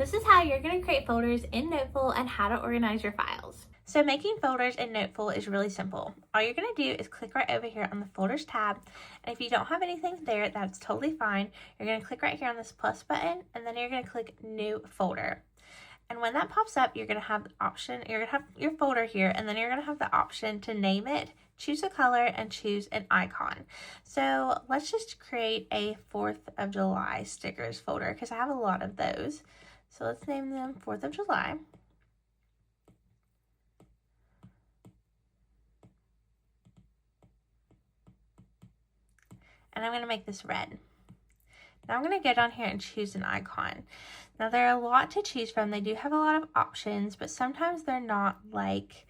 This is how you're going to create folders in Noteful and how to organize your files. So making folders in Noteful is really simple. All you're going to do is click right over here on the Folders tab, and if you don't have anything there, that's totally fine. You're going to click right here on this plus button, and then you're going to click New Folder. And when that pops up, you're going to have the option, you're going to have your folder here, and then you're going to have the option to name it, choose a color, and choose an icon. So let's just create a 4th of July stickers folder because I have a lot of those. So let's name them 4th of July. And I'm going to make this red. Now I'm going to go down here and choose an icon. Now there are a lot to choose from. They do have a lot of options, but sometimes they're not like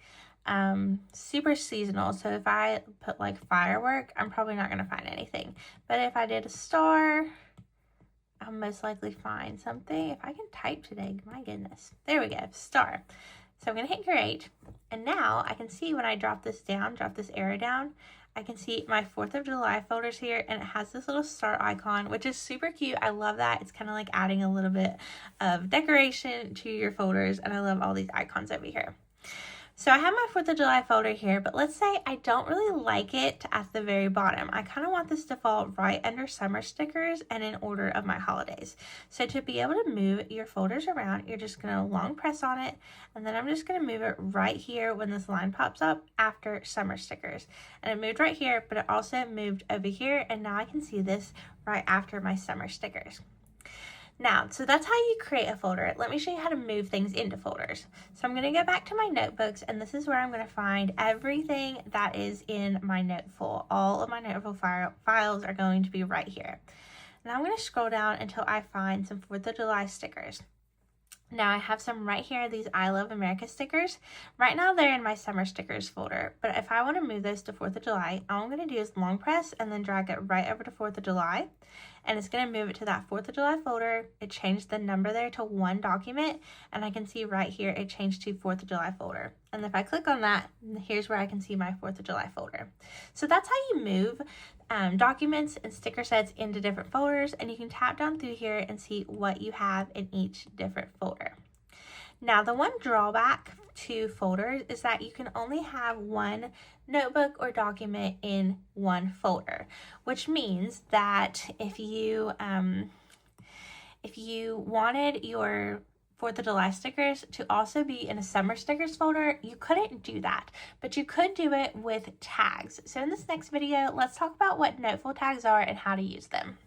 super seasonal. So if I put like firework, I'm probably not going to find anything. But if I did a star, I'll most likely find something. If I can type today, my goodness. There we go, star. So I'm going to hit create. And now I can see when I drop this down, drop this arrow down, I can see my 4th of July folders here, and it has this little star icon, which is super cute. I love that. It's kind of like adding a little bit of decoration to your folders, and I love all these icons over here. So I have my 4th of July folder here, but let's say I don't really like it at the very bottom. I kind of want this to fall right under summer stickers and in order of my holidays. So to be able to move your folders around, you're just going to long press on it, and then I'm just going to move it right here when this line pops up after summer stickers. And it moved right here, but it also moved over here, and now I can see this right after my summer stickers. Now, so that's how you create a folder. Let me show you how to move things into folders. So I'm going to go back to my notebooks, and this is where I'm going to find everything that is in my Noteful. All of my Noteful files are going to be right here. Now I'm going to scroll down until I find some 4th of July stickers. Now I have some right here, these I Love America stickers. Right now they're in my summer stickers folder, but if I want to move those to 4th of July, all I'm going to do is long press and then drag it right over to 4th of July, and it's going to move it to that 4th of July folder. It changed the number there to 1 document, and I can see right here it changed to 4th of July folder. And if I click on that, here's where I can see my 4th of July folder. So that's how you move documents and sticker sets into different folders, and you can tap down through here and see what you have in each different folder. Now the one drawback to folders is that you can only have one notebook or document in one folder, which means that if you wanted your 4th of July stickers to also be in a summer stickers folder, you couldn't do that, but you could do it with tags. So in this next video, let's talk about what Noteful tags are and how to use them.